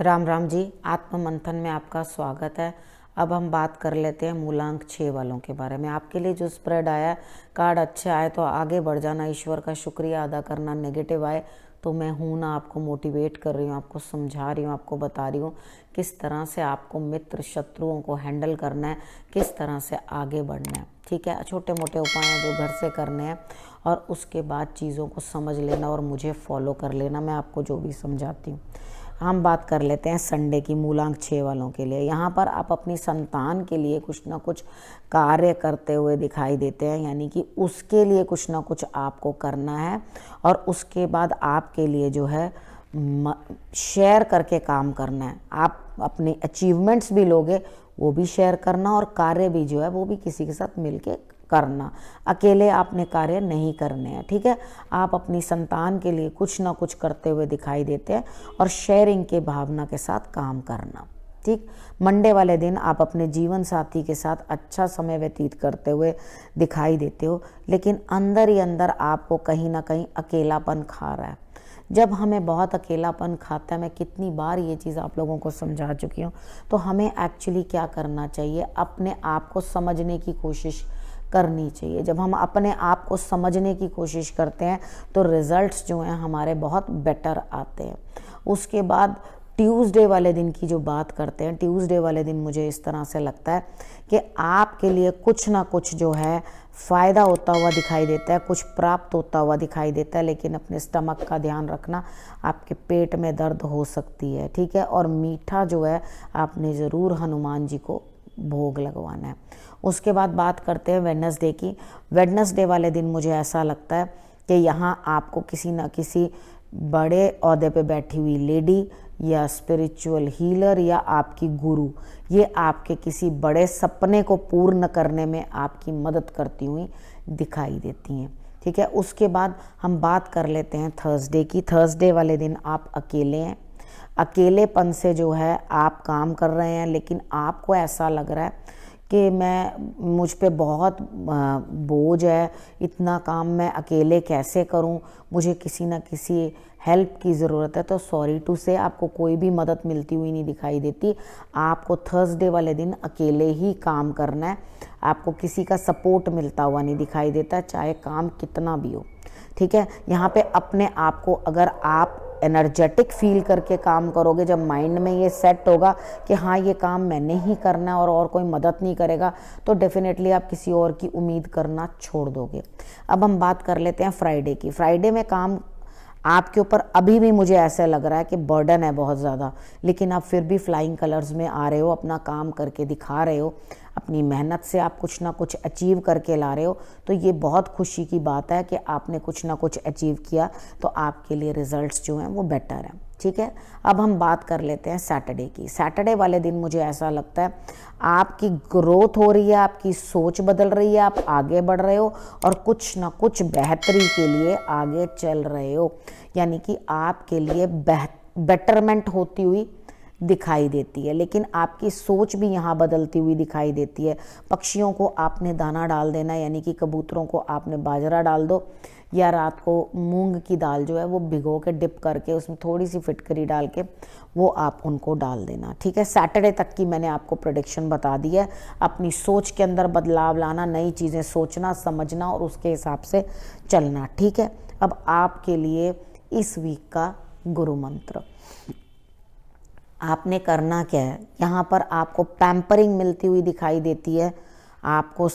राम राम जी। आत्म मंथन में आपका स्वागत है। अब हम बात कर लेते हैं मूलांक 6 वालों के बारे में। आपके लिए जो स्प्रेड आया, कार्ड अच्छे आए तो आगे बढ़ जाना, ईश्वर का शुक्रिया अदा करना। नेगेटिव आए तो मैं हूं ना, आपको मोटिवेट कर रही हूँ, आपको समझा रही हूँ, आपको बता रही हूँ किस तरह से आपको मित्र शत्रुओं को हैंडल करना है, किस तरह से आगे बढ़ना है। ठीक है, छोटे मोटे उपाय हैं जो घर से करने हैं और उसके बाद चीज़ों को समझ लेना और मुझे फॉलो कर लेना, मैं आपको जो भी समझाती हूँ। हम बात कर लेते हैं संडे की मूलांक 6 वालों के लिए। यहाँ पर आप अपनी संतान के लिए कुछ ना कुछ कार्य करते हुए दिखाई देते हैं, यानी कि उसके लिए कुछ ना कुछ आपको करना है और उसके बाद आपके लिए जो है शेयर करके काम करना है। आप अपनी अचीवमेंट्स भी लोगे, वो भी शेयर करना, और कार्य भी जो है वो भी किसी के साथ मिलके करना। अकेले आपने कार्य नहीं करने हैं। ठीक है, आप अपनी संतान के लिए कुछ ना कुछ करते हुए दिखाई देते हैं और शेयरिंग के भावना के साथ काम करना। ठीक, मंडे वाले दिन आप अपने जीवन साथी के साथ अच्छा समय व्यतीत करते हुए दिखाई देते हो, लेकिन अंदर ही अंदर आपको कहीं ना कहीं अकेलापन खा रहा है। जब हमें बहुत अकेलापन खाता है, मैं कितनी बार ये चीज़ आप लोगों को समझा चुकी हूँ, तो हमें एक्चुअली क्या करना चाहिए, अपने आप को समझने की कोशिश करनी चाहिए। जब हम अपने आप को समझने की कोशिश करते हैं तो रिजल्ट्स जो हैं हमारे बहुत बेटर आते हैं। उसके बाद ट्यूसडे वाले दिन की जो बात करते हैं, ट्यूसडे वाले दिन मुझे इस तरह से लगता है कि आपके लिए कुछ ना कुछ जो है फ़ायदा होता हुआ दिखाई देता है, कुछ प्राप्त होता हुआ दिखाई देता है, लेकिन अपने स्टमक का ध्यान रखना, आपके पेट में दर्द हो सकती है। ठीक है, और मीठा जो है आपने ज़रूर हनुमान जी को भोग लगवाना है। उसके बाद बात करते हैं वेडनेसडे की। वेडनेसडे वाले दिन मुझे ऐसा लगता है कि यहाँ आपको किसी न किसी बड़े ओहदे पे बैठी हुई लेडी या स्पिरिचुअल हीलर या आपकी गुरु, ये आपके किसी बड़े सपने को पूर्ण करने में आपकी मदद करती हुई दिखाई देती हैं। ठीक है, उसके बाद हम बात कर लेते हैं थर्सडे की। थर्सडे वाले दिन आप अकेले हैं। अकेलेपन से जो है आप काम कर रहे हैं, लेकिन आपको ऐसा लग रहा है कि मुझ पे बहुत बोझ है, इतना काम मैं अकेले कैसे करूं, मुझे किसी न किसी हेल्प की ज़रूरत है। तो सॉरी टू से आपको कोई भी मदद मिलती हुई नहीं दिखाई देती। आपको थर्सडे वाले दिन अकेले ही काम करना है, आपको किसी का सपोर्ट मिलता हुआ नहीं दिखाई देता, चाहे काम कितना भी हो। ठीक है, यहाँ पे अपने आप को अगर आप एनर्जेटिक फील करके काम करोगे, जब माइंड में ये सेट होगा कि हाँ ये काम मैंने ही करना है और कोई मदद नहीं करेगा, तो डेफिनेटली आप किसी और की उम्मीद करना छोड़ दोगे। अब हम बात कर लेते हैं फ्राइडे की। फ्राइडे में काम आपके ऊपर अभी भी मुझे ऐसा लग रहा है कि बर्डन है बहुत ज़्यादा, लेकिन आप फिर भी फ्लाइंग कलर्स में आ रहे हो, अपना काम करके दिखा रहे हो, अपनी मेहनत से आप कुछ ना कुछ अचीव करके ला रहे हो। तो ये बहुत खुशी की बात है कि आपने कुछ ना कुछ अचीव किया, तो आपके लिए रिजल्ट्स जो हैं वो बेटर हैं। ठीक है, अब हम बात कर लेते हैं सैटरडे की। सैटरडे वाले दिन मुझे ऐसा लगता है आपकी ग्रोथ हो रही है, आपकी सोच बदल रही है, आप आगे बढ़ रहे हो और कुछ ना कुछ बेहतरी के लिए आगे चल रहे हो, यानी कि आपके लिए बेटरमेंट होती हुई दिखाई देती है। लेकिन आपकी सोच भी यहाँ बदलती हुई दिखाई देती है। पक्षियों को आपने दाना डाल देना, यानी कि कबूतरों को आपने बाजरा डाल दो, या रात को मूंग की दाल जो है वो भिगो के डिप करके उसमें थोड़ी सी फिटकरी डाल के वो आप उनको डाल देना। ठीक है, सैटरडे तक की मैंने आपको प्रेडिक्शन बता दी है। अपनी सोच के अंदर बदलाव लाना, नई चीज़ें सोचना, समझना और उसके हिसाब से चलना। ठीक है, अब आपके लिए इस वीक का गुरु मंत्र आपने करना क्या है। यहाँ पर आपको पैम्परिंग मिलती हुई दिखाई देती है, आपको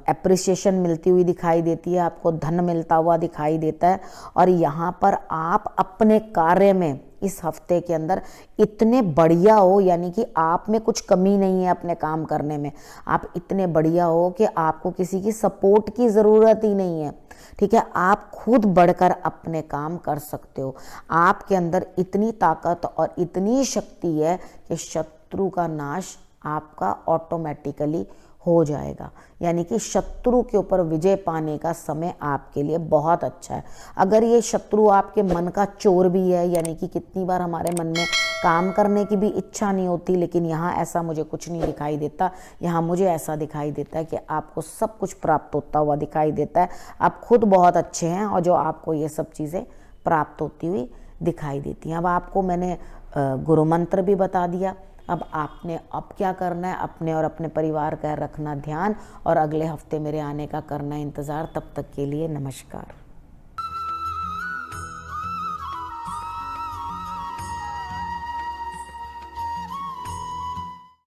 एप्रिसिएशन मिलती हुई दिखाई देती है, आपको धन मिलता हुआ दिखाई देता है, और यहाँ पर आप अपने कार्य में इस हफ्ते के अंदर इतने बढ़िया हो, यानी कि आप में कुछ कमी नहीं है अपने काम करने में। आप इतने बढ़िया हो कि आपको किसी की सपोर्ट की ज़रूरत ही नहीं है। ठीक है, आप खुद बढ़कर अपने काम कर सकते हो। आपके अंदर इतनी ताकत और इतनी शक्ति है कि शत्रु का नाश आपका ऑटोमेटिकली हो जाएगा, यानी कि शत्रु के ऊपर विजय पाने का समय आपके लिए बहुत अच्छा है। अगर ये शत्रु आपके मन का चोर भी है, यानी कि कितनी बार हमारे मन में काम करने की भी इच्छा नहीं होती, लेकिन यहाँ ऐसा मुझे कुछ नहीं दिखाई देता। यहाँ मुझे ऐसा दिखाई देता है कि आपको सब कुछ प्राप्त होता हुआ दिखाई देता है। आप खुद बहुत अच्छे हैं और जो आपको ये सब चीज़ें प्राप्त होती हुई दिखाई देती हैं। अब आपको मैंने गुरु मंत्र भी बता दिया। अब आपने अब क्या करना है, अपने और अपने परिवार का रखना ध्यान, और अगले हफ्ते मेरे आने का करना इंतज़ार। तब तक के लिए नमस्कार।